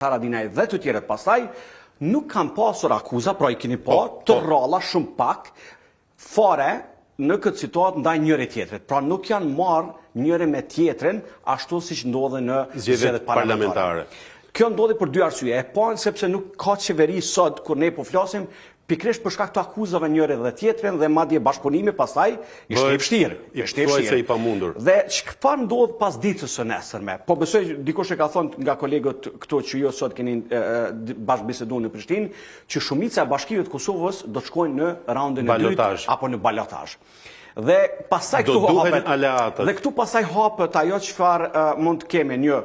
Haradinaj dhe të tjerët pastaj, nuk kam pasur akuza, pra i keni të rralla shumë pak, fare në këtë situatë ndaj njëri tjetrit. Pra nuk janë marrë njëri me tjetrin, ashtu si që ndodhe në zgjedhjet parlamentare. Kjo ndodhi për dy arsye. E parë sepse nuk ka qeveri sot kur ne po flasim pikërisht për shkak të akuzave njëri dhe tjetrin dhe madje bashkëpunimi pastaj ishte i vështirë. Ishte i pamundur. Dhe çfarë ndodh pas ditës së nesërme? Po besoj dikush e ka thënë nga kolegët këtu që ju sot keni bashkëbiseduar në Prishtinë, që shumica e bashkive të Kosovës do të shkojnë në raundin e dytë apo në balotazh. Dhe pasaj këtu hapet, dhe këtu pasaj hapet ajo çfarë mund të kemi një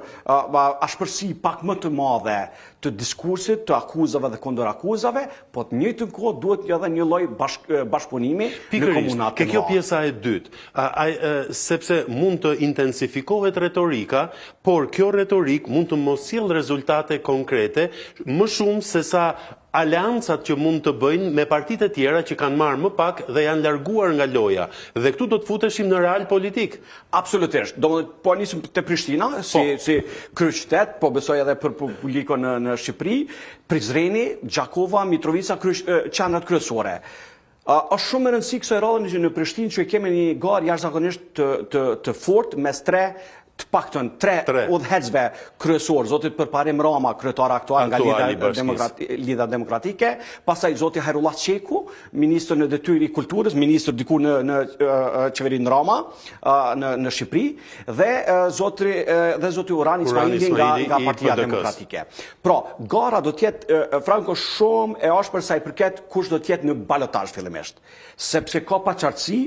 ashpërsi pak më të madhe të diskursit, të akuzave dhe kundër akuzave, po të njëjtën kohë duhet edhe një lloj bashkëpunimi në komunat. Kjo pjesa e dytë, sepse mund të intensifikohet retorika, por kjo retorik mund të mos sjellë rezultate konkrete më shumë se sa aleancat që mund të bëjnë me partitë e tjera që kanë marrë më pak dhe janë larguar nga loja. Dhe këtu do të futeshim në real politik. Absolutisht. Po nisim te Prishtina si kryeqytet, po besoj edhe për publikun në Shqipëri, Prizreni, Gjakova, Mitrovica, qendrat kryesore. Është shumë e rëndësishme kësaj radhe në Prishtinë që kemi një garë jashtëzakonisht të fortë mes të paktën tre udhëheqësve kryesor, zoti Përparim Rama, kryetari aktual nga Lidha Demokratike, pastaj zoti Hajrullah Çeku, ministër në detyrë i kulturës, ministër diku në qeverinë Rama në Shqipëri, dhe zoti Urani Ismaili nga Partia Demokratike. Pra, gara do të jetë franko shumë e ashpër sa i përket kush do të jetë në balotazh fillimisht, sepse ka paqartësi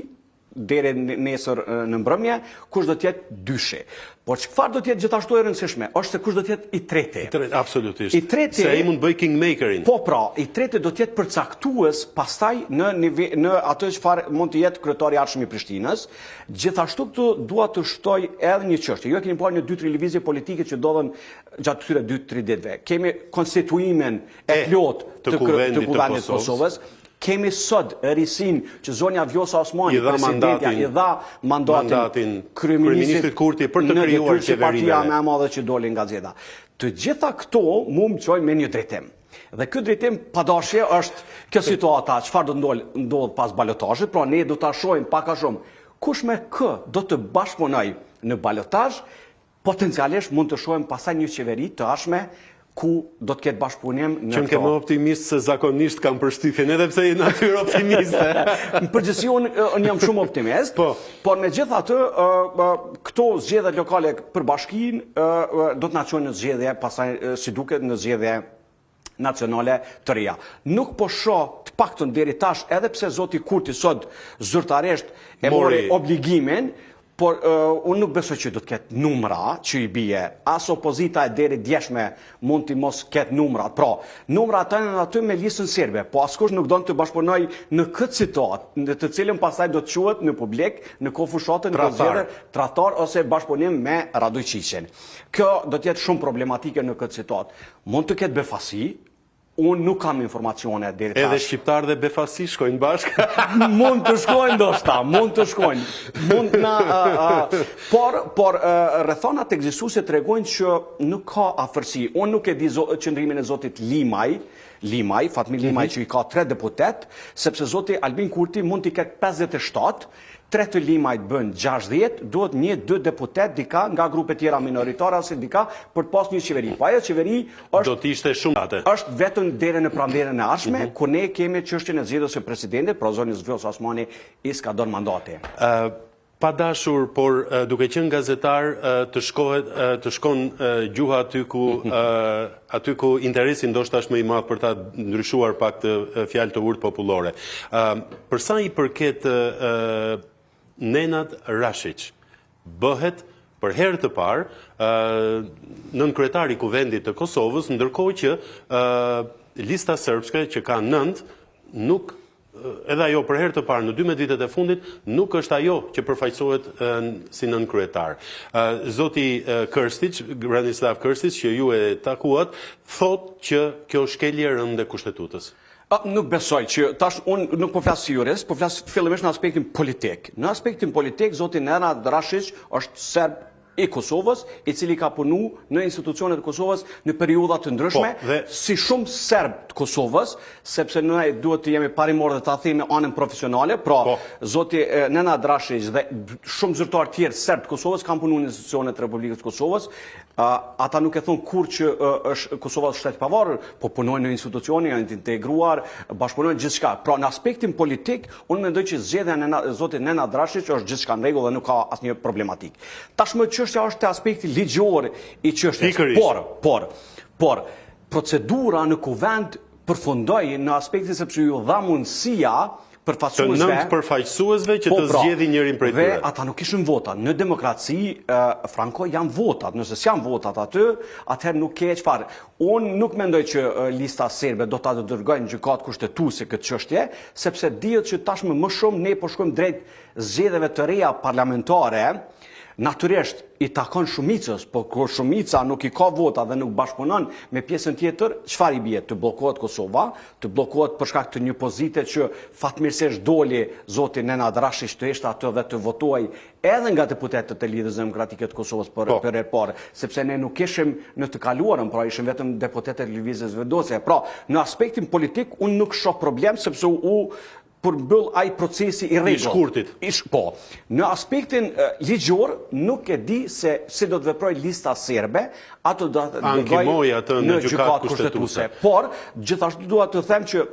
deri nesër në mbrëmje, kush do të jetë dyshi. Por çfarë do të jetë gjithashtu e rëndësishme, është se kush do të jetë i treti. Absolutisht. Se ai mund bëj kingmakerin. Po pra, i treti do të jetë përcaktues pastaj në atë çfarë mund të jetë kryetari i ardhshëm i Prishtinës. Gjithashtu këtu dua të shtoj edhe një çështje. Ju e keni parë një 2-3 lëvizje politike që ndodhen gjatë këtyre 2-3 ditëve. Kemi konstituimin e plotë të Kuvendit të Kosovës. Kemi sot risin që zonja Vjosa Osmani, presidentja, i dha mandatin kryeministrit Kurti për të krijuar qeverinë. Partia më e madhe që doli nga zgjedhja. Të gjitha këto mund të çojnë me një drejtim. Dhe ky drejtim padashje është kjo situata, çfarë do ndodh pas balotazhit, pra ne do ta shohim pak a shumë kush me kë do të bashkëpunoj në balotazh, potencialisht mund të shohim pastaj një qeveri të ardhshme ku do të ketë bashkëpunim në këto. Që kemë optimist se zakonisht kam përshtypjen, edhe pse je natyrë optimiste. Në përgjithësi unë jam shumë optimist, por megjithatë këto zgjedhjet lokale për bashkinë do të na çojnë në zgjedhje pastaj si duket në zgjedhje nacionale të reja. Nuk po shoh të paktën deri tash, edhe pse zoti Kurti sot zyrtarisht e mori obligimin, por unë nuk besoj që do të ketë numra që i bie. As opozita e deri djeshme mund të mos ketë numra. Pra, numra ata janë aty me listën serbe, po askush nuk don të bashkëpunoj në këtë situatë, në të cilën pastaj do të quhet në publik, në kofushatën e zgjedhjeve tradhtar ose bashkëpunim me Radojqiqin. Kjo do të jetë shumë problematike në këtë situatë. Mund të ketë befasi. Unë nuk kam informacione deri tash. Edhe shqiptar dhe befasi shkojnë bashkë? Mund të shkojnë ndoshta, mund të shkojnë. Por rrethonat ekzistuese tregojnë që nuk ka afërsi. Unë nuk e di qëndrimin e zotit Limaj, Fatmir Limaj që i ka 3 deputet, sepse zoti Albin Kurti mund t'i ketë 57, 3 të Limajt bën 60, duhet 1-2 deputet dika nga grupe tjera minoritare ose dika për të pas një qeveri. Po ajo qeveri është vetëm deri në pranverën e ardhshme, ku ne kemi çështjen e zgjedhjes së presidentit, pra zoni Vjosa Osmani i s'ka dhënë mandati. Pa dashur, por duke qenë gazetar, të shkon gjuha aty ku interesi ndoshta është më i madh për ta ndryshuar pak të fjalë të urtë popullore. Për sa i përket Nenad Rashić, bëhet për herë të parë nënkryetari i Kuvendit të Kosovës, ndërkohë që lista serbske që ka 9 nuk edhe ajo për herë të parë në 12 vitet e fundit nuk është ajo që përfaqësohet si nënkryetar. Zoti Krstić, Branislav Krstić, që ju e takuat, thotë që kjo shkelje e rëndë e kushtetutës. Nuk besoj që tash unë nuk po flas si jurist, po flas fillimisht në aspektin politik. Në aspektin politik, zoti Nenad Rashić është serb i Kosovës, i cili ka punu në institucionet e Kosovës në periudha të ndryshme, si shumë serb të Kosovës, sepse ne duhet të jemi parimor dhe ta themi në anën profesionale, pra zoti Nenad Drashić dhe shumë zyrtar tjerë serb të Kosovës kanë punu në institucionet e Republikës të Kosovës. Ata nuk e thonë kur që Kosova është shtet pavarur, po punojnë në institucione, janë të integruar, bashkëpunojnë gjithçka. Pra në aspektin politik, unë mendoj që zgjedhja e zotit Nenad Drashić është gjithçka në rregull dhe nuk ka asnjë problematik. Tashmë çështja është te aspekti ligjor i çështjes. Por procedura në kuvend përfundoi në aspektin sepse ju dha mundësia të nënt përfaqësuesve që të zgjedhin njërin prej tyre. Dhe ata nuk kishin vota. Në demokraci, Franco, janë votat. Nëse s'janë votat aty, atëherë nuk ke çfarë. Unë nuk mendoj që lista serbe do ta dërgojnë në gjykatë kushtetuese këtë çështje, sepse dihet që tashmë më shumë ne po shkojmë drejt zgjedhjeve të reja parlamentare. Natyrisht i takon shumicës, po kur shumica nuk i ka vota dhe nuk bashkëpunon me pjesën tjetër, çfarë i bie? Të bllokohet Kosova, të bllokohet për shkak të një pozite që fatmirësisht doli zoti Nenad Drashić të ishte atë dhe të votuaj edhe nga deputetët e Lidhjes Demokratike të Kosovës për herë parë, sepse ne nuk ishim në të kaluarën, pra ishim vetëm deputetët e lëvizjes vendose. Pra, në aspektin politik unë nuk shoh problem sepse u përmbyll ai procesi i rregullt. I shkurtit. Po. Në aspektin ligjor nuk e di se si do të veprojë lista serbe, ato do të ankimoj atë në gjykatë kushtetuese. Por gjithashtu dua të them që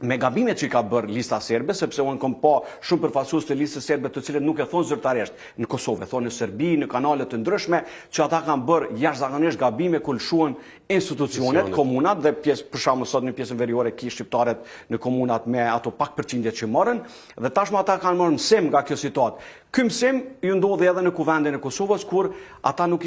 me gabimet që i ka bërë lista serbe, sepse unë kam pa shumë përfaqësues të listës serbe të cilët nuk e thonë zyrtarisht në Kosovë, thonë në Serbi, në kanale të ndryshme, që ata kanë bërë jashtëzakonisht gabime ku lshuan institucionet, komunat dhe për shembull sot në pjesën veriore ki shqiptarët në komunat me ato pak përqindjet që morën, dhe tashmë ata kanë marrë mësim nga kjo situatë. Ky mësim ju ndodhi edhe në kuvendin e Kosovës kur ata nuk